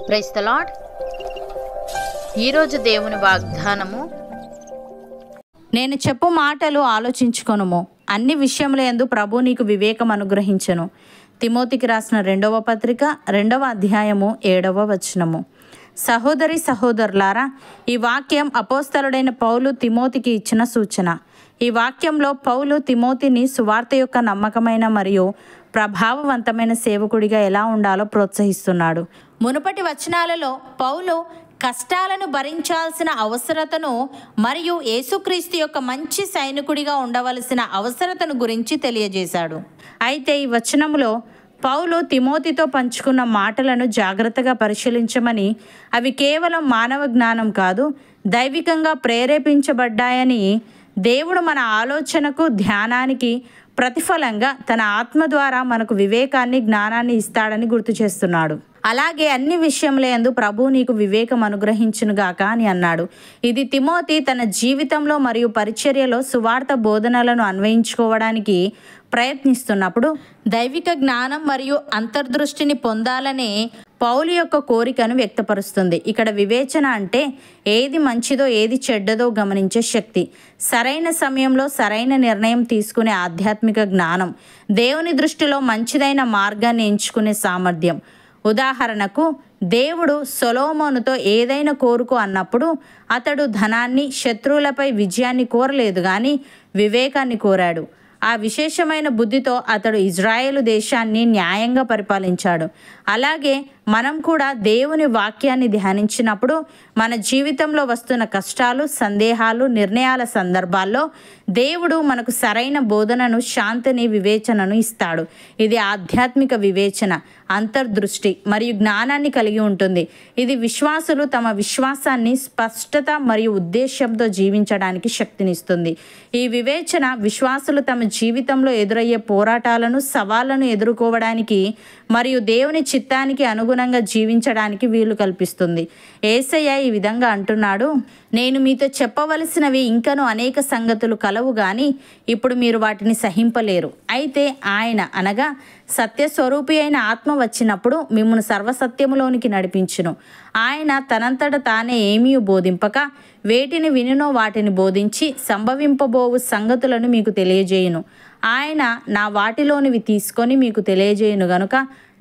Praise the lord. ఈరోజు దేవుని వాగ్దానము, నేను చెప్పు మాటలు ఆలోచించుకొనుము, అన్ని విషయముల యందు ప్రభు నీకు వివేకం అనుగ్రహించెను. తిమోతికి రాసిన 2వ పత్రిక 2వ అధ్యాయము 7వ వచనము. సహోదరి సహోదరులారా, ఈ వాక్యం అపోస్తలుడైన పౌలు తిమోతికి ఇచ్చిన సూచన. ఈ వాక్యంలో పౌలు తిమోతిని సువార్త యొక్క నమ్మకమైన మరియు ప్రభావవంతమైన సేవకుడిగా ఎలా ఉండాలో ప్రోత్సహిస్తున్నాడు. మునుపటి వచనాలలో పౌలు కష్టాలను భరించాల్సిన అవసరతను మరియు యేసుక్రీస్తు యొక్క మంచి సైనికుడిగా ఉండవలసిన అవసరతను గురించి తెలియజేశాడు. అయితే ఈ వచనంలో పౌలు తిమోతితో పంచుకున్న మాటలను జాగ్రత్తగా పరిశీలించమని, అవి కేవలం మానవ జ్ఞానం కాదు, దైవికంగా ప్రేరేపించబడ్డాయని, దేవుడు మన ఆలోచనకు ధ్యానానికి ప్రతిఫలంగా తన ఆత్మ ద్వారా మనకు వివేకాన్ని జ్ఞానాన్ని ఇస్తాడని గుర్తు చేస్తున్నాడు. అలాగే అన్ని విషయముల యందు ప్రభు నీకు వివేకం అనుగ్రహించునుగాక అని అన్నాడు. ఇది తిమోతి తన జీవితంలో మరియు పరిచర్యలో సువార్త బోధనలను అన్వయించుకోవడానికి ప్రయత్నిస్తున్నప్పుడు దైవిక జ్ఞానం మరియు అంతర్దృష్టిని పొందాలనే పౌలు యొక్క కోరికను వ్యక్తపరుస్తుంది. ఇక్కడ వివేచన అంటే ఏది మంచిదో ఏది చెడ్డదో గమనించే శక్తి, సరైన సమయంలో సరైన నిర్ణయం తీసుకునే ఆధ్యాత్మిక జ్ఞానం, దేవుని దృష్టిలో మంచిదైన మార్గాన్ని ఎంచుకునే సామర్థ్యం. ఉదాహరణకు, దేవుడు సొలొమోనుతో ఏదైనా కోరుకో అన్నప్పుడు అతడు ధనాన్ని, శత్రువులపై విజయాన్ని కోరలేదు, కానీ వివేకాన్ని కోరాడు. ఆ విశేషమైన బుద్ధితో అతడు ఇజ్రాయేలు దేశాన్ని న్యాయంగా పరిపాలించాడు. అలాగే మనం కూడా దేవుని వాక్యాన్ని ధ్యానించినప్పుడు మన జీవితంలో వస్తున్న కష్టాలు, సందేహాలు, నిర్ణయాల సందర్భాల్లో దేవుడు మనకు సరైన బోధనను, శాంతిని, వివేచనను ఇస్తాడు. ఇది ఆధ్యాత్మిక వివేచన, అంతర్దృష్టి మరియు జ్ఞానాన్ని కలిగి ఉంటుంది. ఇది విశ్వాసులు తమ విశ్వాసాన్ని స్పష్టత మరియు ఉద్దేశంతో జీవించడానికి శక్తినిస్తుంది. ఈ వివేచన విశ్వాసులు తమ జీవితంలో ఎదురయ్యే పోరాటాలను, సవాళ్లను ఎదుర్కోవడానికి మరియు దేవుని చిత్తానికి అనుగుణంగా జీవించడానికి వీలు కల్పిస్తుంది. యేసయ్య ఈ విధంగా అంటున్నాడు, నేను మీతో చెప్పవలసినవి ఇంకను అనేక సంగతులు కలవు, కానీ ఇప్పుడు మీరు వాటిని సహింపలేరు. అయితే ఆయన అనగా సత్యస్వరూపి అయిన ఆత్మ వచ్చినప్పుడు మిమ్మును సర్వసత్యములోనికి నడిపించును. ఆయన తనంతట తానే ఏమీ బోధింపక వేటిని వినునో వాటిని బోధించి సంభవింపబోవు సంగతులను మీకు తెలియజేయును. ఆయన నా వాటిలోనివి తీసుకొని మీకు తెలియజేయును గనుక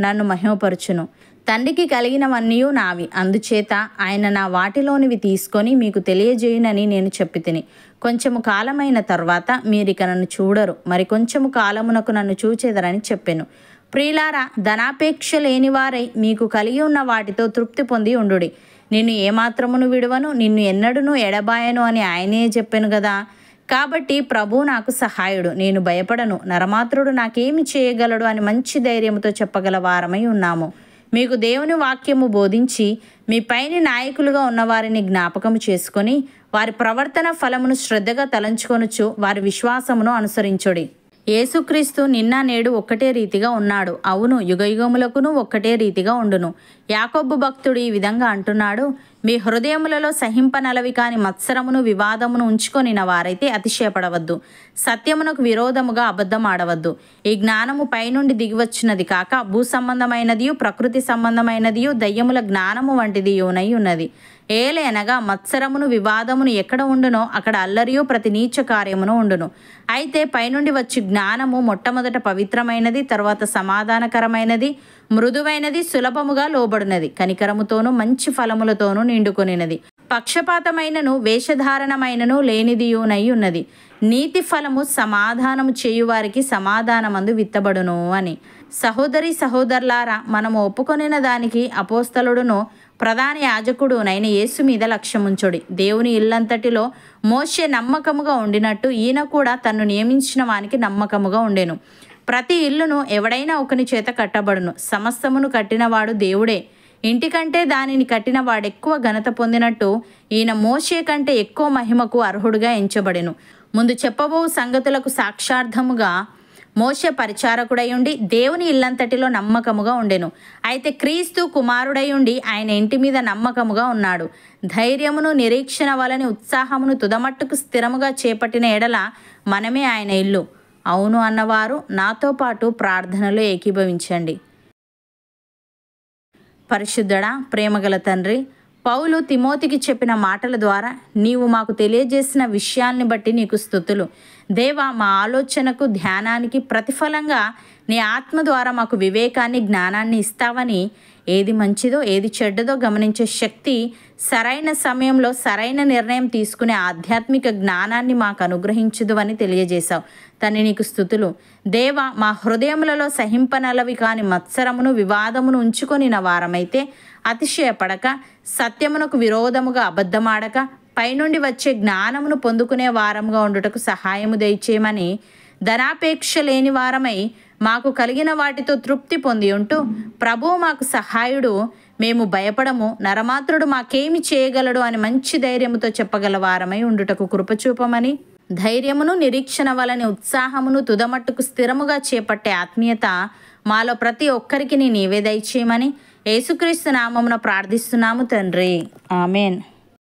నన్ను మహిమపరచును. తండ్రికి కలిగినవన్నీ నావి, అందుచేత ఆయన నా వాటిలోనివి తీసుకొని మీకు తెలియజేయునని నేను చెప్పితిని. కొంచెము కాలమైన తర్వాత మీరిక నన్ను చూడరు, మరి కొంచెము కాలమునకు నన్ను చూచెదరని చెప్పెను. ప్రియులారా, ధనాపేక్ష లేనివారై మీకు కలిగి ఉన్న వాటితో తృప్తి పొంది ఉండుడి. నిన్ను ఏమాత్రమును విడువను, నిన్ను ఎన్నడూను ఎడబాయను అని ఆయనే చెప్పెను కదా. కాబట్టి ప్రభు నాకు సహాయుడు, నేను భయపడను, నరమాత్రుడు నాకేమి చేయగలడు అని మంచి ధైర్యంతో చెప్పగల వారమై ఉన్నాము. మీకు దేవుని వాక్యము బోధించి మీ పైన నాయకులుగా ఉన్నవారిని జ్ఞాపకము చేసుకొని వారి ప్రవర్తన ఫలమును శ్రద్ధగా తలంచుకొనుచు వారి విశ్వాసమును అనుసరించుడి. యేసుక్రీస్తు నిన్న నేడు ఒక్కటే రీతిగా ఉన్నాడు, అవును యుగయుగములకును ఒక్కటే రీతిగా ఉండును. యాకోబు భక్తుడు ఈ విధంగా అంటున్నాడు, మీ హృదయములలో సహింపనలవి కాని మత్సరమును, వివాదమును ఉంచుకొనిన వారైతే అతిశయపడవద్దు. సత్యమునకు విరోధముగా అబద్ధం ఆడవద్దు. ఈ జ్ఞానము పైనుండి దిగివచ్చినది కాక భూ సంబంధమైనదియు, ప్రకృతి సంబంధమైనదియు, దయ్యముల జ్ఞానము వంటిది యోనై ఉన్నది. ఏలయనగా మత్సరమును, వివాదమును ఎక్కడ ఉండునో అక్కడ అల్లరియు ప్రతి నీచ కార్యమును ఉండును. అయితే పైనుండి వచ్చి జ్ఞానము మొట్టమొదట పవిత్రమైనది, తర్వాత సమాధానకరమైనది, మృదువైనది, సులభముగా లోబడినది, కనికరముతోనూ మంచి ఫలములతోనూ నిండుకొనినది, పక్షపాతమైనను వేషధారణమైనను లేనిదియునై ఉన్నది. నీతి ఫలము సమాధానము చేయువారికి సమాధానమందు విత్తబడును అని. సహోదరి సహోదరులారా, మనము ఒప్పుకొనిన దానికి అపోస్తలుడును ప్రధాన యాజకుడునైన యేసు మీద లక్ష్యముంచుడి. దేవుని ఇల్లంతటిలో మోషే నమ్మకముగా ఉండినట్టు ఈయన కూడా తన్ను నియమించిన వానికి నమ్మకముగా ఉండెను. ప్రతి ఇల్లును ఎవడైనా ఒకని చేత కట్టబడును, సమస్తమును కట్టినవాడు దేవుడే. ఇంటికంటే దానిని కట్టిన వాడెక్కువ ఘనత పొందినట్టు ఈయన మోషే కంటే ఎక్కువ మహిమకు అర్హుడుగా ఎంచబడెను. ముందు చెప్పబో సంగతులకు సాక్షార్థముగా మోషే పరిచారకుడై ఉండి దేవుని ఇల్లంతటిలో నమ్మకముగా ఉండెను. అయితే క్రీస్తు కుమారుడై ఉండి ఆయన ఇంటి మీద నమ్మకముగా ఉన్నాడు. ధైర్యమును, నిరీక్షణ వలని ఉత్సాహమును తుదమట్టుకు స్థిరముగా చేపట్టిన ఎడల మనమే ఆయన ఇల్లు. అవును అన్నవారు నాతో పాటు ప్రార్థనలో ఏకీభవించండి. పరిశుద్ధుడా, ప్రేమగల తండ్రి, పౌలు తిమోతికి చెప్పిన మాటల ద్వారా నీవు మాకు తెలియజేసిన విషయాల్ని బట్టి నీకు స్తుతులు. దేవా, మా ఆలోచనకు ధ్యానానికి ప్రతిఫలంగా నీ ఆత్మ ద్వారా మాకు వివేకాన్ని, జ్ఞానాన్ని ఇస్తావని, ఏది మంచిదో ఏది చెడ్డదో గమనించే శక్తి, సరైన సమయంలో సరైన నిర్ణయం తీసుకునే ఆధ్యాత్మిక జ్ఞానాన్ని మాకు అనుగ్రహించుదు అని తెలియజేశావు. తండ్రి, నీకు స్తుతులు. దేవ, మా హృదయములలో సహింపనలవి కాని మత్సరమును, వివాదమును ఉంచుకొని నా వారమైతే అతిశయపడక, సత్యమునకు విరోధముగా అబద్ధమాడక, పైనుండి వచ్చే జ్ఞానమును పొందుకునే వారముగా ఉండుటకు సహాయము దయచేయమని, ధనాపేక్ష లేని వారమై మాకు కలిగిన వాటితో తృప్తి పొంది ఉంటూ, ప్రభువు మాకు సహాయుడు, మేము భయపడము, నరమాత్రుడు మాకేమి చేయగలడు అని మంచి ధైర్యముతో చెప్పగల వారమై ఉండుటకు కృపచూపమని, ధైర్యమును, నిరీక్షణ వలని ఉత్సాహమును తుదమట్టుకు స్థిరముగా చేపట్టే ఆత్మీయత మాలో ప్రతి ఒక్కరికి నీవే దయచేయమని యేసుక్రీస్తు నామమున ప్రార్థిస్తున్నాము తండ్రి. ఆమెన్.